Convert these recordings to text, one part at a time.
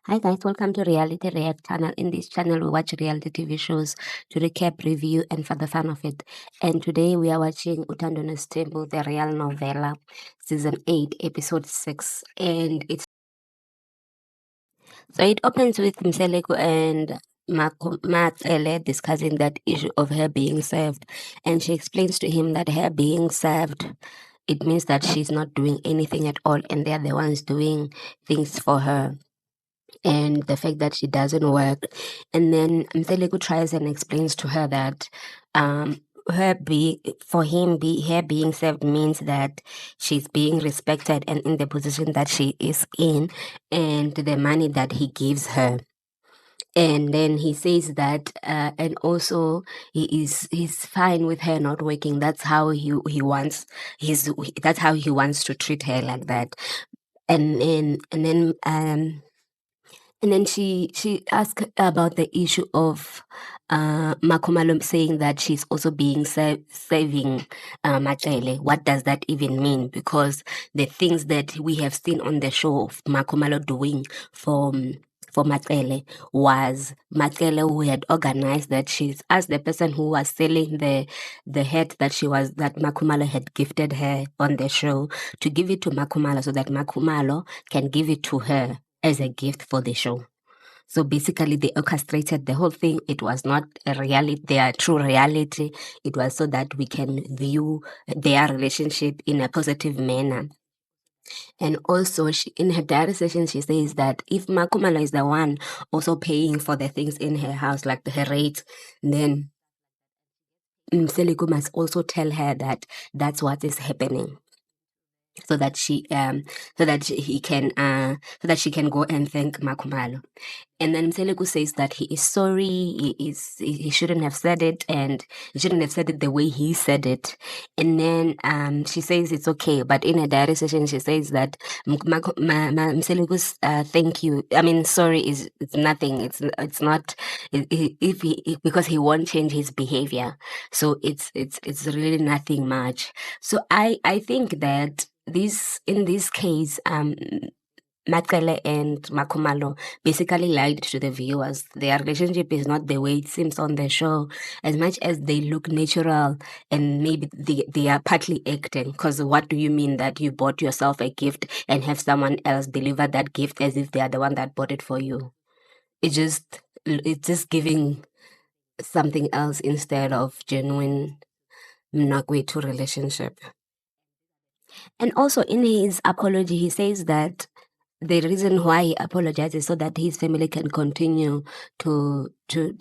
Hi guys, welcome to Reality React channel. In this channel, we watch reality TV shows to recap, review, and for the fun of it. And today we are watching Uthando Nes'Thembu, the real novella, season 8, episode 6. And it opens with Mseleko and MaKhwela discussing that issue of her being served. And she explains to him that her being served, it means that she's not doing anything at all, and they're the ones doing things for her, and the fact that she doesn't work. And then Mseleko tries and explains to her that her her being served means that she's being respected and in the position that she is in, and the money that he gives her. And then he says that and also he's fine with her not working. That's how that's how he wants to treat her, like that. And then she asked about the issue of MaKhwela saying that she's also being saving MaKhwela. What does that even mean? Because the things that we have seen on the show of MaKhwela doing for MaKhwela was MaKhwela who had organized that. She's as the person who was selling the hat that MaKhwela had gifted her on the show, to give it to MaKhwela so that MaKhwela can give it to her as a gift for the show. So basically, they orchestrated the whole thing. It was not a reality, their true reality. It was so that we can view their relationship in a positive manner. And also, in her diary session, she says that if MaKhwela is the one also paying for the things in her house, like her rate, then Mseleko must also tell her that that's what is happening, so that she can go and thank MaKhwela. And then Mseleko says that he is sorry, he shouldn't have said it, and he shouldn't have said it the way he said it. And then she says it's okay, but in a diary session she says that Mseleko's thank you, I mean sorry, is it's nothing. It's not, because he won't change his behavior. So it's really nothing much. So I think that in this case, MaKhwela and MaKhwela basically lied to the viewers. Their relationship is not the way it seems on the show, as much as they look natural, and maybe they are partly acting. Because what do you mean that you bought yourself a gift and have someone else deliver that gift as if they are the one that bought it for you? It's just giving something else instead of genuine Mnakwethu relationship. And also in his apology, he says that the reason why he apologizes so that his family can continue to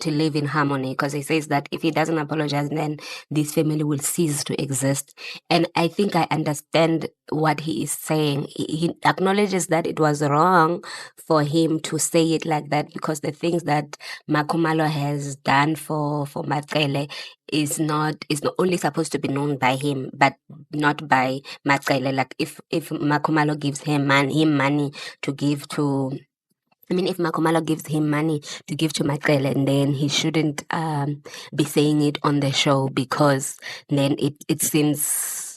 live in harmony, because he says that if he doesn't apologize, then this family will cease to exist. And I think I understand what he is saying. He acknowledges that it was wrong for him to say it like that, because the things that MaKhwela has done for MaKhwela is not only supposed to be known by him, but not by MaKhwela. Like if MaKhwela gives him money to give to, I mean, if MaKhwela gives him money to give to MaKhwela, and then he shouldn't be saying it on the show, because then it seems,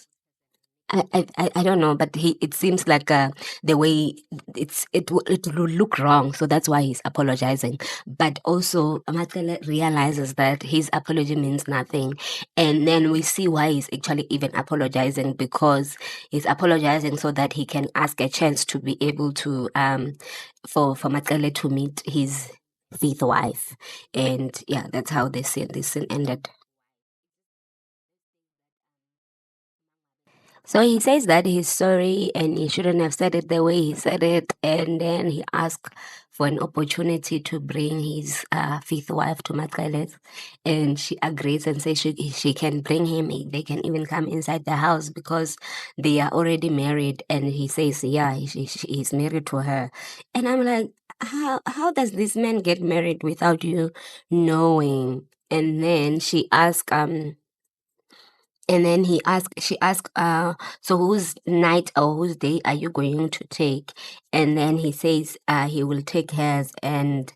I don't know, but it seems like the way it will look wrong, so that's why he's apologizing. But also MaKhwela realizes that his apology means nothing, and then we see why he's actually even apologizing, because he's apologizing so that he can ask a chance to be able to for MaKhwela to meet his fifth wife. And yeah, that's how this scene ended. So he says that he's sorry and he shouldn't have said it the way he said it. And then he asked for an opportunity to bring his fifth wife to MaKhwela. And she agrees and says she can bring him. They can even come inside the house because they are already married. And he says, yeah, he's married to her. And I'm like, how does this man get married without you knowing? And then she asked, and then she asked, so whose night or whose day are you going to take? And then he says, he will take hers. And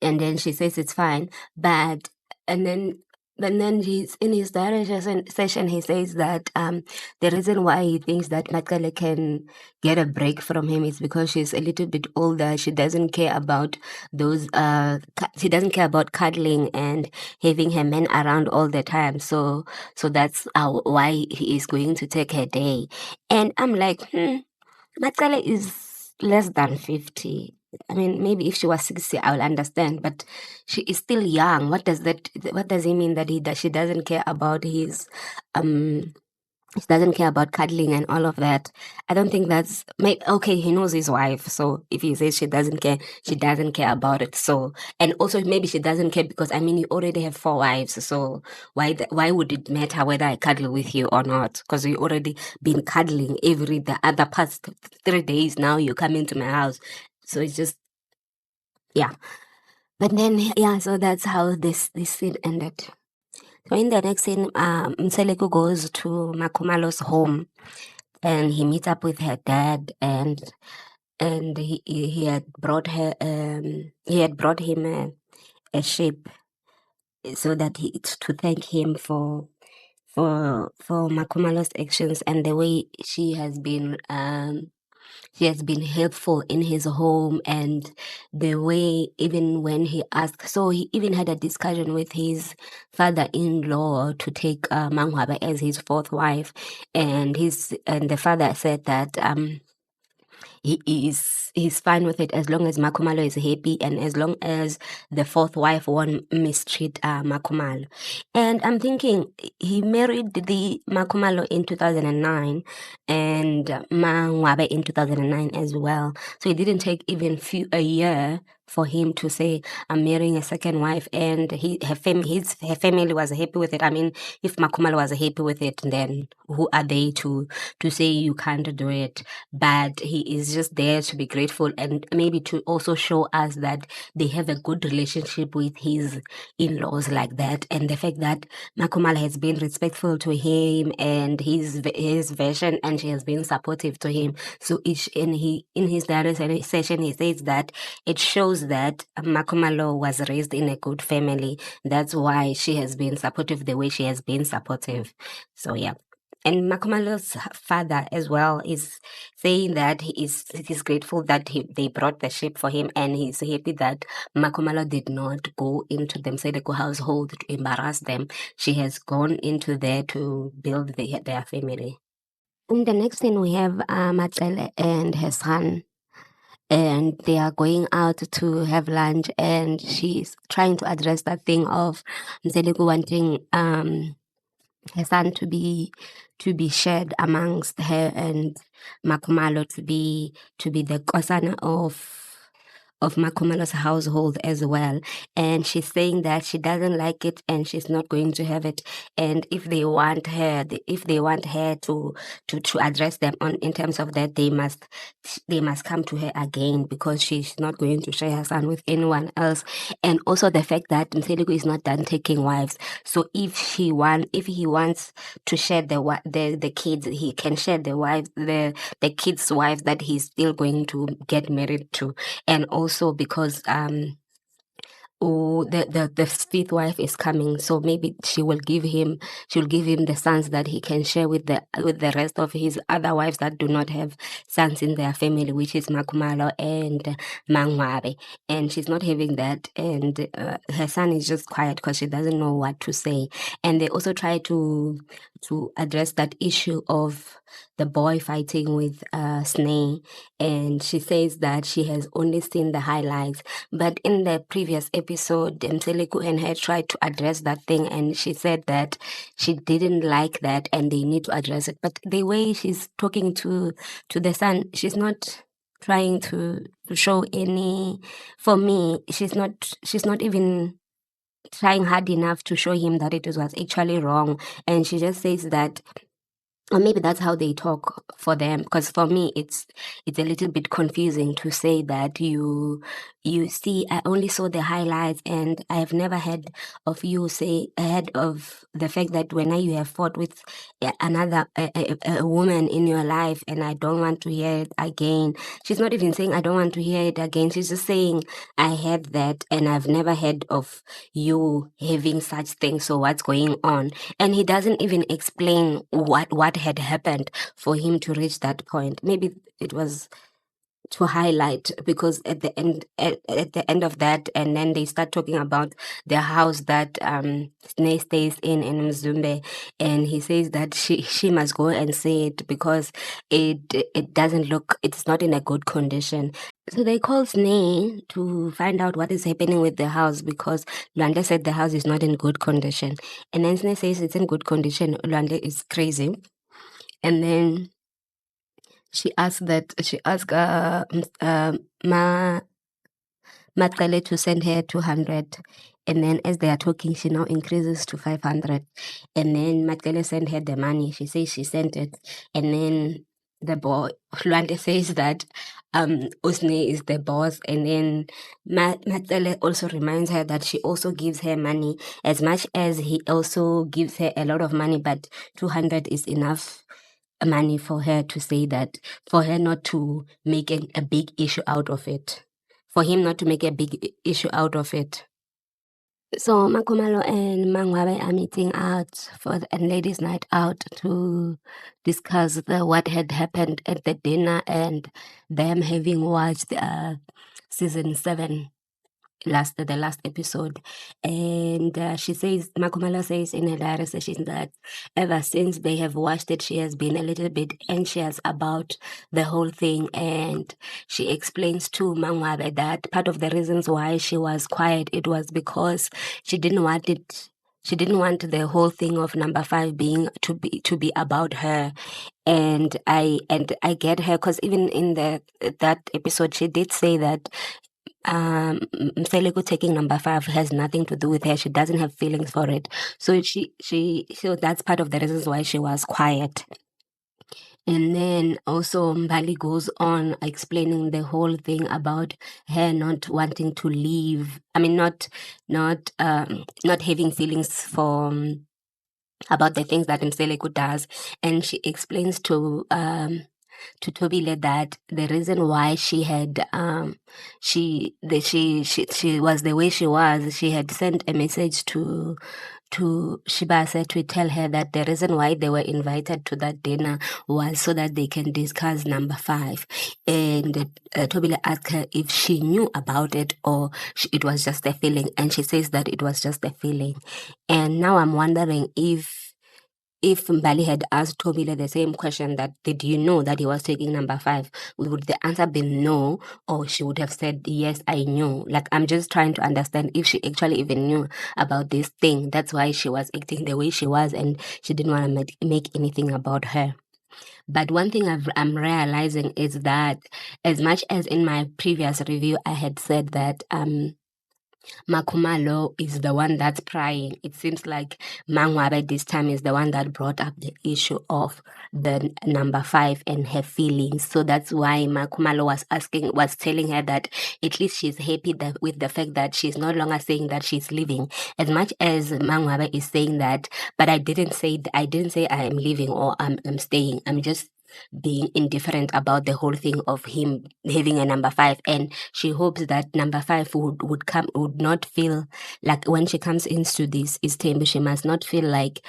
then she says it's fine. And then And then he's in his direction session. He says that the reason why he thinks that MaKhwela can get a break from him is because she's a little bit older. She doesn't care about those. She doesn't care about cuddling and having her men around all the time. So that's why he is going to take her day. And I'm like, MaKhwela is less than 50. I mean, maybe if she was 60, I will understand, but she is still young. What does he mean that she doesn't care about his, he doesn't care about cuddling and all of that? I don't think that's, okay, he knows his wife. So if he says she doesn't care about it. So, and also maybe she doesn't care because, I mean, you already have 4 wives. So why would it matter whether I cuddle with you or not? Because you already been cuddling the other past 3 days. Now you come into my house. So it's just, yeah. But then, yeah, so that's how this scene ended. So in the next scene, Mseleku goes to MaKhwela's home and he meets up with her dad, and he had brought him a sheep so that to thank him for MaKhwela's actions and the way she has been helpful in his home, and the way even when he asked, so he even had a discussion with his father-in-law to take MaKhwela as his fourth wife, and the father said that he's fine with it as long as MaKhwela is happy and as long as the fourth wife won't mistreat MaKhwela. And I'm thinking he married the MaKhwela in 2009 and MaKhwela in 2009 as well. So it didn't take even a year for him to say, I'm marrying a second wife, and her family was happy with it. I mean, if MaKhwela was happy with it, then who are they to say you can't do it? But he is just there to be grateful and maybe to also show us that they have a good relationship with his in-laws like that, and the fact that MaKhwela has been respectful to him and his version, and she has been supportive to him. So in his diary session, he says that it shows that MaKhwela was raised in a good family. That's why she has been supportive the way she has been supportive. So yeah. And MaKhwela's father as well is saying that he's grateful that they brought the sheep for him, and he's happy that MaKhwela did not go into the Mseleku household to embarrass them. She has gone into there to build their family. In the next thing, we have MaKhwela and her son, and they are going out to have lunch, and she's trying to address that thing of Mseleku wanting her son to be shared amongst her and MaKhwela to be the kosana of MaKhwela's household as well. And she's saying that she doesn't like it and she's not going to have it. And if they want her to address them in terms of that, they must come to her again, because she's not going to share her son with anyone else. And also the fact that Mseleku is not done taking wives. So if he wants to share the kids, he can share the kids' wives that he's still going to get married to. And also because the fifth wife is coming, so maybe she'll give him the sons that he can share with the rest of his other wives that do not have sons in their family, which is MaKhwela and MaKhwela. And she's not having that, and her son is just quiet because she doesn't know what to say. And they also try to address that issue of the boy fighting with Sneh, and she says that she has only seen the highlights. But in the previous episode, Mseleku and her tried to address that thing, and she said that she didn't like that and they need to address it. But the way she's talking to the son, she's not trying to show any, for me, she's not even trying hard enough to show him that it was actually wrong. And she just says that or maybe that's how they talk for them, because for me it's a little bit confusing to say that you see, I only saw the highlights and I have never heard of you say ahead of the fact that when you have fought with another a woman in your life, and I don't want to hear it again. She's not even saying I don't want to hear it again, she's just saying I heard that and I've never heard of you having such things, so what's going on? And he doesn't even explain what had happened for him to reach that point. Maybe it was to highlight, because at the end of that, and then they start talking about the house that Sneh stays in Mzumbe, and he says that she must go and see it because it doesn't look, it's not in a good condition. So they call Sneh to find out what is happening with the house, because Lwanda said the house is not in good condition, and then Sneh says it's in good condition. Lwanda is crazy, and then she asked MaKhwela to send her 200, and then as they are talking, she now increases to 500, and then MaKhwela sent her the money. She says she sent it, and then the boy Lwanda says that Usne is the boss, and then MaKhwela also reminds her that she also gives her money as much as he also gives her a lot of money, but 200 is enough money for her to say that, for her not to make a big issue out of it, for him not to make a big issue out of it. So Makhumalo and Mangwabe are meeting out for a ladies' night out to discuss what had happened at the dinner and them having watched season 7, the last episode. And she says, Makhumalo says in her diary session that ever since they have watched it, she has been a little bit anxious about the whole thing. And she explains to Mangwabe that part of the reasons why she was quiet, it was because she didn't want the whole thing of number 5 being to be about her. And I get her, because even in that episode she did say that Mseleku taking number 5 has nothing to do with her. She doesn't have feelings for it. So so that's part of the reasons why she was quiet. And then also Mbali goes on explaining the whole thing about her not wanting to leave. I mean, not having feelings for about the things that Mseleku does. And she explains to Tobile that the reason why she had she was the way she was, she had sent a message to Shibasa to tell her that the reason why they were invited to that dinner was so that they can discuss number 5. And Tobile asked her if she knew about it or it was just a feeling, and she says that it was just a feeling. And now I'm wondering if Mbali had asked Tobile the same question, that did you know that he was taking number 5, would the answer be no, or she would have said yes, I knew? Like, I'm just trying to understand if she actually even knew about this thing. That's why she was acting the way she was, and she didn't want to make anything about her. But one thing I'm realizing is that, as much as in my previous review I had said that Makhumalo is the one that's prying, it seems like Mangwabe this time is the one that brought up the issue of the number 5 and her feelings. So that's why Makhumalo was telling her that at least she's happy with the fact that she's no longer saying that she's leaving, as much as Mangwabe is saying that, but I didn't say I am leaving or I'm staying. I'm just being indifferent about the whole thing of him having a number 5, and she hopes that number 5 would not feel like, when she comes into this East, she must not feel like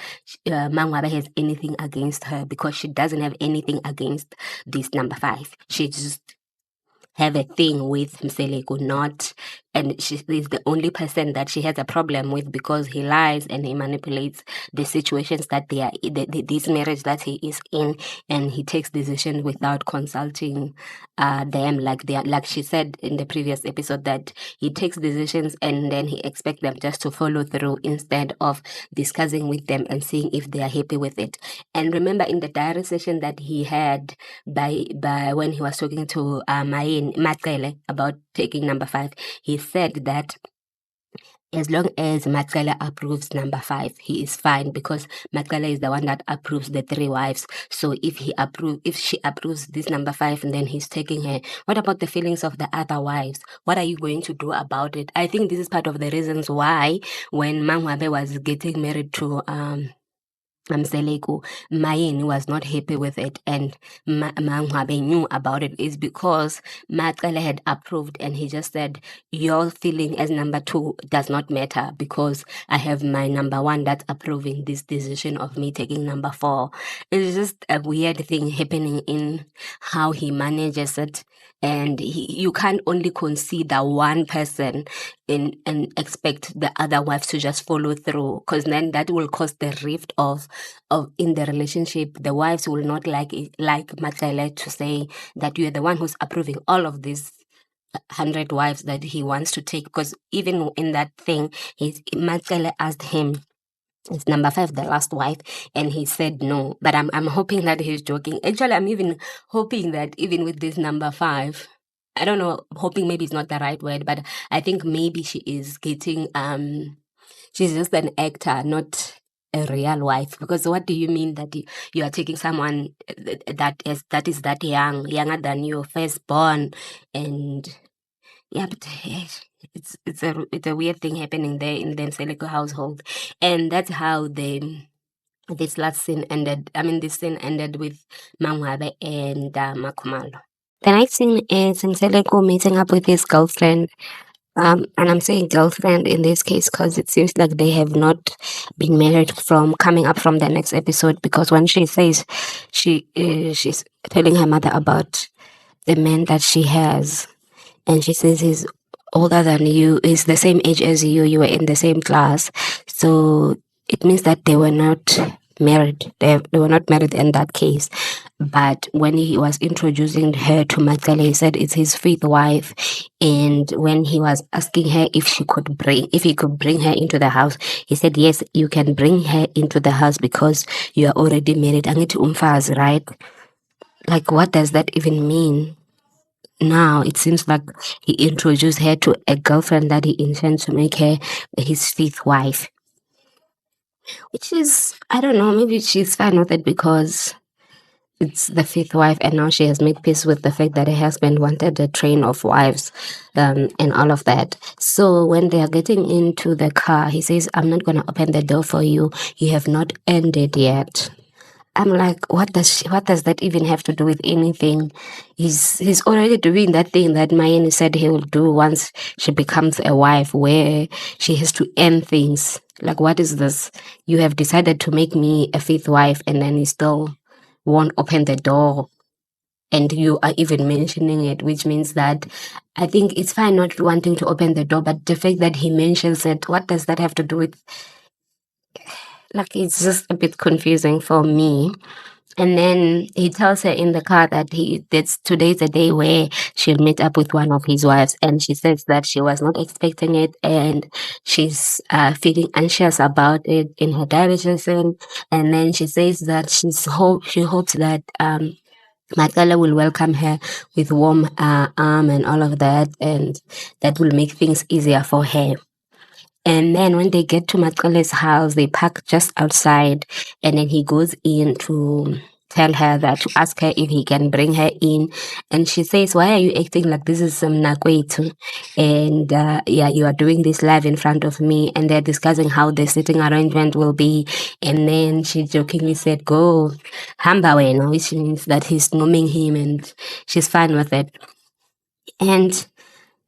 Mangwabe has anything against her, because she doesn't have anything against this number 5. She just have a thing with Mseleku, not, and she is the only person that she has a problem with, because he lies and he manipulates the situations that they are, this marriage that he is in, and he takes decisions without consulting them, like she said in the previous episode, that he takes decisions and then he expects them just to follow through instead of discussing with them and seeing if they are happy with it. And remember, in the diary session that he had by when he was talking to MaKhwela about taking number 5, he said that As long as MaKhwela approves number 5, he is fine because MaKhwela is the one that approves the 3 wives. So if she approves this number 5 and then he's taking her, what about the feelings of the other wives? What are you going to do about it? I think this is part of the reasons why when Mangwabe was getting married to Mseleku, Mayeni was not happy with it, and Mangwabe knew about it, is because MaKhwela had approved and he just said, your feeling as number 2 does not matter because I have my number 1 that's approving this decision of me taking number 4. It's just a weird thing happening in how he manages it, and you can't only consider one person and expect the other wives to just follow through, because then that will cause the rift of in the relationship. The wives will not like MaKhwela to say that you're the one who's approving all of these 100 wives that he wants to take, because even in that thing, MaKhwela asked him, is number 5 the last wife? And he said no. But I'm hoping that he's joking. Actually, I'm even hoping that even with this number 5, I don't know, hoping maybe it's not the right word, but I think maybe she is getting she's just an actor, not a real wife. Because what do you mean that you are taking someone that is that young, younger than your firstborn? And yeah, but it's a weird thing happening there in the Mseleku household, and that's how this last scene ended. I mean, this scene ended with Mangwabe and Makhumalo. The next scene is Mseleku meeting up with his girlfriend. And I'm saying girlfriend in this case because it seems like they have not been married from coming up from the next episode. Because when she says she's telling her mother about the man that she has, and she says he's older than you, is the same age as you were in the same class, so it means that they were not married. They were not married in that case. But when he was introducing her to MaKhwela, he said it's his 5th wife. And when he was asking her if he could bring her into the house, he said yes, you can bring her into the house because you are already married. Angithi umfazi, right? Like, what does that even mean? Now it seems like he introduced her to a girlfriend that he intends to make her his 5th wife, which is, I don't know, maybe she's fine with it because it's the 5th wife, and now she has made peace with the fact that her husband wanted a train of wives, and all of that. So when they are getting into the car, he says, I'm not going to open the door for you. You have not earned it yet. I'm like, what does that even have to do with anything? He's already doing that thing that Mayeni said he will do once she becomes a wife, where she has to earn things. Like, what is this? You have decided to make me a 5th wife, and then you still won't open the door, and you are even mentioning it, which means that I think it's fine not wanting to open the door, but the fact that he mentions it, what does that have to do with? Like, it's just a bit confusing for me. And then he tells her in the car that today's a day where she'll meet up with one of his wives, and she says that she was not expecting it, and she's feeling anxious about it in her digestion. And then she says that she hopes that MaKhwela will welcome her with warm arm and all of that, and that will make things easier for her. And then when they get to MaKhwela's house, they park just outside, and then he goes in to tell her that, to ask her if he can bring her in. And she says, why are you acting like this is some Nakwethu? And yeah, you are doing this live in front of me. And they're discussing how the sitting arrangement will be. And then she jokingly said, go hamba wena, which means that he's noming him, and she's fine with it. And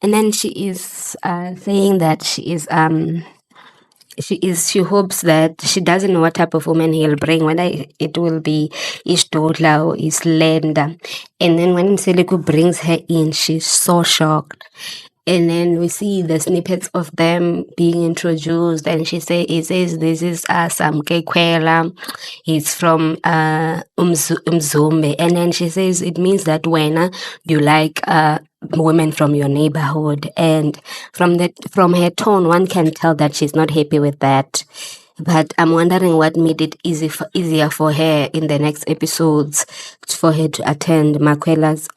then she is saying that she hopes that she doesn't know what type of woman he'll bring, whether it will be Isdodla or Islanda. And then when Mseleku brings her in, she's so shocked. And then we see the snippets of them being introduced, and he says this is MaKhwela. He's from Umzumbe. And then she says it means that when you like women from your neighborhood. And from her tone, one can tell that she's not happy with that. But I'm wondering what made it easier for her in the next episodes for her to attend MaKhwela's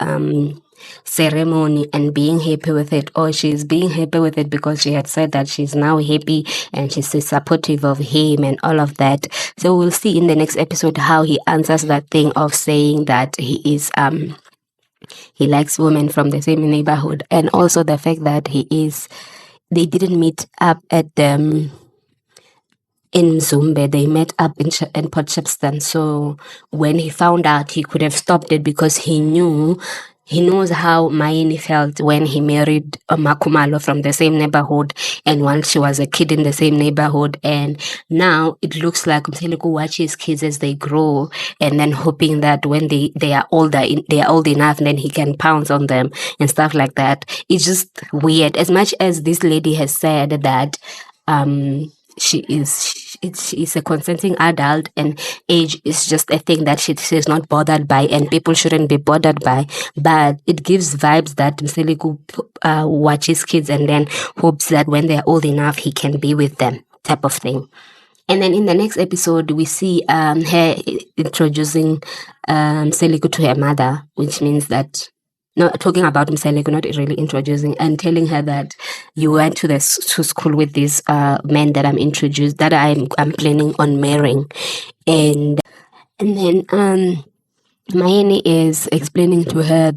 ceremony and being happy with it, or she's being happy with it because she had said that she's now happy and she's supportive of him and all of that. So we'll see in the next episode how he answers that thing of saying that he likes women from the same neighborhood, and also the fact that they didn't meet up at the in Zumbe. They met up in Port Shepstone. So when he found out, he could have stopped it because he knows how Mayeni felt when he married Makhumalo from the same neighborhood, and once she was a kid in the same neighborhood. And now it looks like Mseleku watches kids as they grow, and then hoping that when they are older, they are old enough, then he can pounce on them and stuff like that. It's just weird. As much as this lady has said that she's a consenting adult and age is just a thing that she's not bothered by and people shouldn't be bothered by, but it gives vibes that Mseleku watches kids and then hopes that when they're old enough he can be with them, type of thing. And then in the next episode, we see her introducing Mseleku to her mother, which means that, no, talking about Mseleku, not really introducing, and telling her that you went to school with this man that I'm planning on marrying, and then Mayeni is explaining to him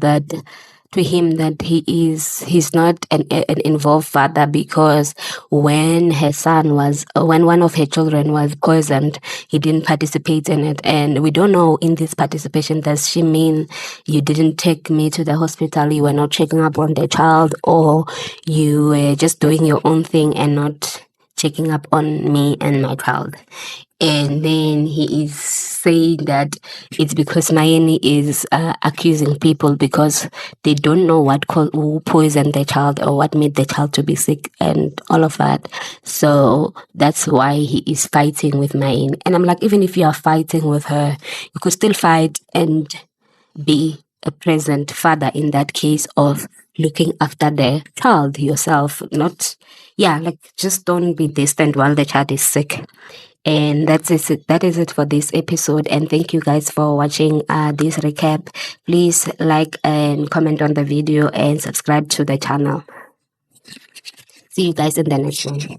that he's not an involved father, because when one of her children was poisoned, he didn't participate in it. And we don't know, in this participation, does she mean you didn't take me to the hospital, you were not checking up on the child, or you were just doing your own thing and not checking up on me and my child? And then he is saying that it's because Mayeni is accusing people because they don't know who poisoned the child or what made the child to be sick and all of that. So that's why he is fighting with Mayeni. And I'm like, even if you are fighting with her, you could still fight and be a present father in that case of looking after the child yourself. Just don't be distant while the child is sick. And that is it for this episode, and thank you guys for watching this recap. Please like and comment on the video and subscribe to the channel. See you guys in the next one.